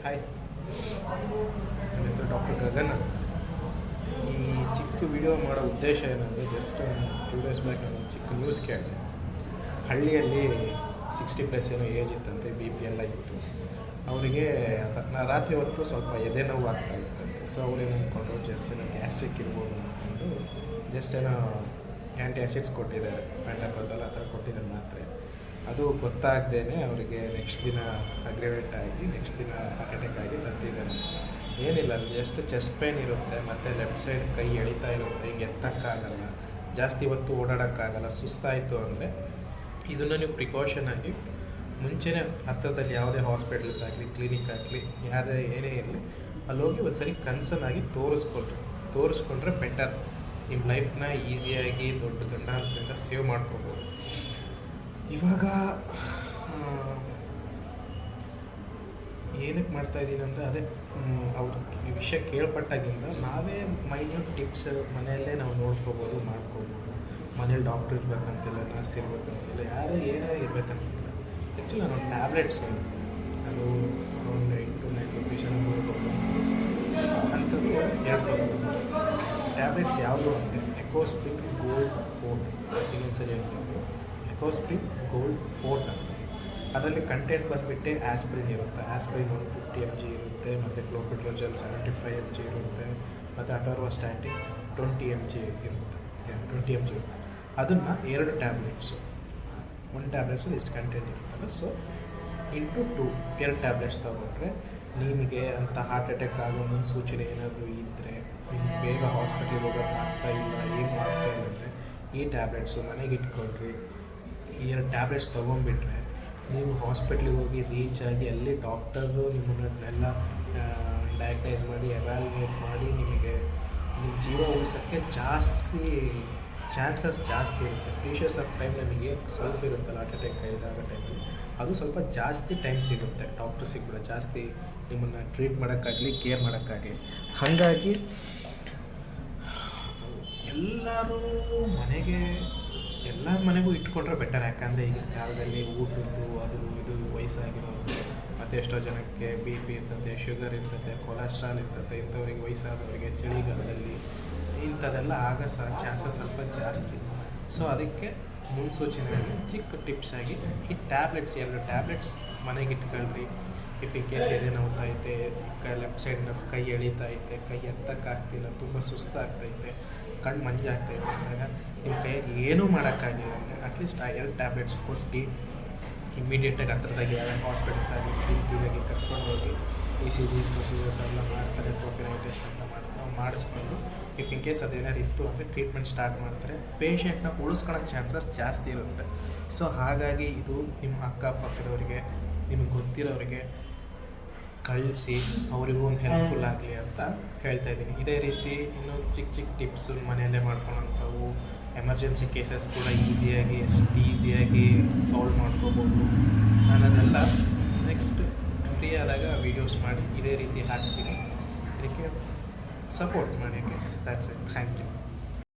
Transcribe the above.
Hi, ನನ್ನ ಹೆಸರು doctor Gagan. ಈ ಚಿಕ್ಕ ವಿಡಿಯೋ ಮಾಡೋ ಉದ್ದೇಶ ಏನಂದರೆ, ಜಸ್ಟ್ ಒಂದು ಫ್ಯೂ ಡೇಸ್ ಬ್ಯಾಕ್ ನಾನು ಒಂದು ಚಿಕ್ಕ ನ್ಯೂಸ್ ಕೇಳಿದೆ. ಹಳ್ಳಿಯಲ್ಲಿ 60+ ಏನೋ ಏಜ್ ಇತ್ತಂತೆ, BP ಎಲ್ಲ ಇತ್ತು. ಅವರಿಗೆ ರಾತ್ರಿ ಹೊತ್ತು ಸ್ವಲ್ಪ ಎದೆ ನೋವು ಆಗ್ತಾ ಇತ್ತಂತೆ. ಸೊ ಅವ್ರೇನು ಅಂದ್ಕೊಂಡು ಜಸ್ಟ್ ಏನೋ ಗ್ಯಾಸ್ಟ್ರಿಕ್ ಇರ್ಬೋದು ಅಂದ್ಕೊಂಡು ಜಸ್ಟ್ ಏನೋ ಆ್ಯಂಟಿ ಆ್ಯಸಿಡ್ಸ್ ಕೊಟ್ಟಿದ್ದಾರೆ, ಪ್ಯಾಂಟಾಪ್ರಜೋಲ್ ಆ ಥರ ಕೊಟ್ಟಿದ್ದಾರೆ ಮಾತ್ರೆ. ಅದು ಗೊತ್ತಾಗ್ದೇ ಅವರಿಗೆ ನೆಕ್ಸ್ಟ್ ದಿನ ಅಗ್ರಿವೇಟ್ ಆಗಿ ನೆಕ್ಸ್ಟ್ ದಿನ ಹಾರ್ಟ್ ಅಟ್ಯಾಕ್ ಆಗಿ ಸತ್ತಿದ್ದಾರೆ. ಏನಿಲ್ಲ, ಜಸ್ಟ್ ಚೆಸ್ಟ್ ಪೇನ್ ಇರುತ್ತೆ ಮತ್ತು ಲೆಫ್ಟ್ ಸೈಡ್ ಕೈ ಎಳಿತಾ ಇರುತ್ತೆ, ಹಿಂಗೆ ಎತ್ತಕ್ಕಾಗಲ್ಲ, ಜಾಸ್ತಿ ಹೊತ್ತು ಓಡಾಡೋಕ್ಕಾಗಲ್ಲ. ಸುಸ್ತಾಯಿತು ಅಂದರೆ ಇದನ್ನು ನೀವು ಪ್ರಿಕಾಷನ್ ಆಗಿ ಮುಂಚೆನೇ ಹತ್ತಿರದಲ್ಲಿ ಯಾವುದೇ ಹಾಸ್ಪಿಟಲ್ಸ್ ಆಗಲಿ, ಕ್ಲಿನಿಕ್ ಆಗಲಿ, ಏನೇ ಇರಲಿ, ಅಲ್ಲಿ ಹೋಗಿ ಒಂದು ಸರಿ ಕನ್ಸರ್ನ್ ಆಗಿ ತೋರಿಸ್ಕೊಂಡ್ರೆ ಬೆಟರ್. ನಿಮ್ಮ ಲೈಫ್ನ ಈಸಿಯಾಗಿ ದೊಡ್ಡ ಗಂಡಾಂತರಿಂದ ಸೇವ್ ಮಾಡ್ಕೋಬೋದು. ಇವಾಗ ಏನಕ್ಕೆ ಮಾಡ್ತಾಯಿದ್ದೀನಿ ಅಂದರೆ, ಅದೇ ಅವ್ರು ಈ ವಿಷಯ ಕೇಳ್ಪಟ್ಟಾಗಿಂದ ನಾವೇ ಮೈನ್ಯೂಟ್ ಟಿಪ್ಸ್ ಮನೆಯಲ್ಲೇ ನಾವು ನೋಡ್ಕೋಬೋದು, ಮಾಡ್ಕೋಬೋದು. ಮನೇಲಿ ಡಾಕ್ಟ್ರ್ ಇರಬೇಕಂತಿಲ್ಲ, ನರ್ಸ್ ಇರಬೇಕಂತಿಲ್ಲ, ಯಾರು ಏನೋ ಇರಬೇಕಂತಿಲ್ಲ. ಆ್ಯಕ್ಚುಲಿ ನಾನು ಟ್ಯಾಬ್ಲೆಟ್ಸ್ ಅದು ಒಂದು 8 to 9 rupees ಅಂಥದ್ದು 2 ತೊಗೊಬೋದು. ಟ್ಯಾಬ್ಲೆಟ್ಸ್ ಯಾವುದು ಅಂದರೆ ಎಕೋಸ್ಪ್ರಿನ್ ಗೋಲ್ಡ್ ಫೋರ್ಟ್, ಇನ್ನೊಂದು ಸರಿ ಹೇಳ್ತೀನಿ, ಎಕೋಸ್ಪ್ರಿನ್ ಗೋಲ್ಡ್ ಫೋರ್ಟ್ ಅಂತ. ಅದರಲ್ಲಿ ಕಂಟೆಂಟ್ ಬಂದುಬಿಟ್ಟು ಆಸ್ಪ್ರಿನ್ ಇರುತ್ತೆ, ಆಸ್ಪ್ರಿನ್ 150 mg ಇರುತ್ತೆ, ಮತ್ತು ಕ್ಲೋಪಿಟ್ರೋಜಲ್ 75 mg ಇರುತ್ತೆ, ಮತ್ತು ಅಟರ್ವಾಸ್ಟ್ಯಾಟಿನ್ 20 mg ಇರುತ್ತೆ, 20 mg ಇರುತ್ತೆ. ಅದನ್ನು 2 ಟ್ಯಾಬ್ಲೆಟ್ಸು, 1 ಟ್ಯಾಬ್ಲೆಟ್ಸಲ್ಲಿ ಇಷ್ಟು ಕಂಟೆಂಟ್ ಇರುತ್ತಲ್ಲ, ಸೊ ಇಂಟು 2 2 ಟ್ಯಾಬ್ಲೆಟ್ಸ್ ತೊಗೊಂಡ್ರೆ ನಿಮಗೆ ಅಂತ ಹಾರ್ಟ್ ಅಟ್ಯಾಕ್ ಆಗೋ ಮುನ್ಸೂಚನೆ ಏನಾದರೂ ಇದ್ದರೆ, ನಿಮ್ಗೆ ಬೇಗ ಹಾಸ್ಪಿಟ್ಲಿಗೆ ಹೋಗೋಕ್ಕೆ ಆಗ್ತಾಯಿಲ್ಲ, ಏನು ಆಗ್ತಾಯಿಲ್ಲ ಅಂದರೆ ಈ ಟ್ಯಾಬ್ಲೆಟ್ಸು ಮನೆಗೆ ಇಟ್ಕೊಳ್ರಿ. ಈ 2 ಟ್ಯಾಬ್ಲೆಟ್ಸ್ ತೊಗೊಂಡ್ಬಿಟ್ರೆ ನೀವು ಹಾಸ್ಪಿಟ್ಲಿಗೆ ಹೋಗಿ ರೀಚ್ ಆಗಿ ಅಲ್ಲಿ ಡಾಕ್ಟರು ನಿಮ್ಮನ್ನೆಲ್ಲ ಡಯಾಗ್ನೈಸ್ ಮಾಡಿ ಎವ್ಯಾಲ್ಯೂಯೇಟ್ ಮಾಡಿ ನಿಮಗೆ ನಿಮ್ಮ ಜೀವ ಉಳಿಸೋಕ್ಕೆ ಜಾಸ್ತಿ ಚಾನ್ಸಸ್ ಜಾಸ್ತಿ ಇರುತ್ತೆ. ಪ್ರೀಷಿಯಸ್ ಆಫ್ ಟೈಮ್ ನಮಗೆ ಸ್ವಲ್ಪ ಇರುತ್ತಲ್ಲ ಹಾರ್ಟ್ ಅಟ್ಯಾಕ್ ಇದಾಗೋ ಟೈಮಲ್ಲಿ, ಅದು ಸ್ವಲ್ಪ ಜಾಸ್ತಿ ಟೈಮ್ ಸಿಗುತ್ತೆ ಡಾಕ್ಟರ್ಸಿಗೆ ಕೂಡ, ಜಾಸ್ತಿ ನಿಮ್ಮನ್ನು ಟ್ರೀಟ್ ಮಾಡೋಕ್ಕಾಗಲಿ, ಕೇರ್ ಮಾಡೋಕ್ಕಾಗಲಿ. ಹಾಗಾಗಿ ಎಲ್ಲರೂ ಎಲ್ಲರ ಮನೆಗೂ ಇಟ್ಕೊಂಡ್ರೆ ಬೆಟರ್. ಯಾಕಂದರೆ ಈಗಿನ ಕಾಲದಲ್ಲಿ ಊಟದ್ದು ಅದು ಇದು ವಯಸ್ಸಾಗಿರೋದು, ಮತ್ತು ಎಷ್ಟೋ ಜನಕ್ಕೆ BP ಇರ್ತದೆ, ಶುಗರ್ ಇರ್ತದೆ, ಕೊಲೆಸ್ಟ್ರಾಲ್ ಇರ್ತದೆ, ಇಂಥವ್ರಿಗೆ ವಯಸ್ಸಾದವರಿಗೆ ಚಳಿಗಾಲದಲ್ಲಿ ಇಂಥದ್ದೆಲ್ಲ ಆಗೋ ಚಾನ್ಸಸ್ ಸ್ವಲ್ಪ ಜಾಸ್ತಿ. ಸೊ ಅದಕ್ಕೆ ಮುನ್ಸೂಚನೆಯಾಗಿ ಚಿಕ್ಕ ಟಿಪ್ಸ್ ಆಗಿ ಈ ಟ್ಯಾಬ್ಲೆಟ್ಸ್ 2 ಟ್ಯಾಬ್ಲೆಟ್ಸ್ ಮನೆಗೆ ಇಟ್ಕೊಳ್ರಿ. ಇಫ್ ಇನ್ ಕೇಸ್ ಎದೆ ನೋವ್ತೈತೆ, ಲೆಫ್ಟ್ ಸೈಡ್ ಕೈ ಎಳಿತೈತೆ, ಕೈ ಎತ್ತಕ್ಕಾಗ್ತಿಲ್ಲ, ತುಂಬ ಸುಸ್ತಾಗ್ತೈತೆ, ಕಣ್ಣು ಮಂಜಾಗ್ತೈತೆ ಅಂದಾಗ ನಿಮ್ಮ ಕೈಯಾಗಿ ಏನೂ ಮಾಡೋಕ್ಕಾಗಿಲ್ಲ ಅಂದರೆ ಅಟ್ಲೀಸ್ಟ್ ಆ 2 ಟ್ಯಾಬ್ಲೆಟ್ಸ್ ಕೊಟ್ಟು ಇಮ್ಮಿಡಿಯೇಟಾಗಿ ಹತ್ರದಾಗಿ ಯಾವ ಹಾಸ್ಪಿಟಲ್ಸ್ ಆಗಿ ಕ್ಲಿನಿಕ್ಕಿಗಾಗಿ ಕರ್ಕೊಂಡು ಹೋಗಿ ECG ಪ್ರೊಸೀಜರ್ಸ್ ಎಲ್ಲ ಮಾಡ್ತಾರೆ, ಟೋಕೆನ್ ಟೆಸ್ಟ್ ಅಂತ ಮಾಡ್ತಾರೆ, ಮಾಡಿಸ್ಕೊಂಡು ಇಫ್ ಇನ್ ಕೇಸ್ ಅದೇನಾದ್ರು ಇತ್ತು ಅಂದರೆ ಟ್ರೀಟ್ಮೆಂಟ್ ಸ್ಟಾರ್ಟ್ ಮಾಡ್ತಾರೆ. ಪೇಷೆಂಟ್ನ ಉಳಿಸ್ಕೊಳ್ಳೋಕ್ಕೆ ಚಾನ್ಸಸ್ ಜಾಸ್ತಿ ಇರುತ್ತೆ. ಸೊ ಹಾಗಾಗಿ ಇದು ನಿಮ್ಮ ಅಕ್ಕಪಕ್ಕದವರಿಗೆ, ನಿಮಗೆ ಗೊತ್ತಿರೋರಿಗೆ ಕಳಿಸಿ ಅವರಿಗೂ ಒಂದು ಹೆಲ್ಪ್ಫುಲ್ ಆಗಲಿ ಅಂತ ಹೇಳ್ತಾ ಇದ್ದೀನಿ. ಇದೇ ರೀತಿ ಇನ್ನೂ ಚಿಕ್ಕ ಟಿಪ್ಸು ಮನೆಯಲ್ಲೇ ಮಾಡ್ಕೊಳೋಂಥವು, ಎಮರ್ಜೆನ್ಸಿ ಕೇಸಸ್ ಕೂಡ ಈಸಿಯಾಗಿ ಸಾಲ್ವ್ ಮಾಡ್ಕೋಬೋದು ಅನ್ನೋದೆಲ್ಲ ನೆಕ್ಸ್ಟ್ ಫ್ರೀ ಆದಾಗ ವೀಡಿಯೋಸ್ ಮಾಡಿ ಇದೇ ರೀತಿ ಹಾಕ್ತೀನಿ. ಇದಕ್ಕೆ ಸಪೋರ್ಟ್ ಮಾಡಿ. That's it. Thank you.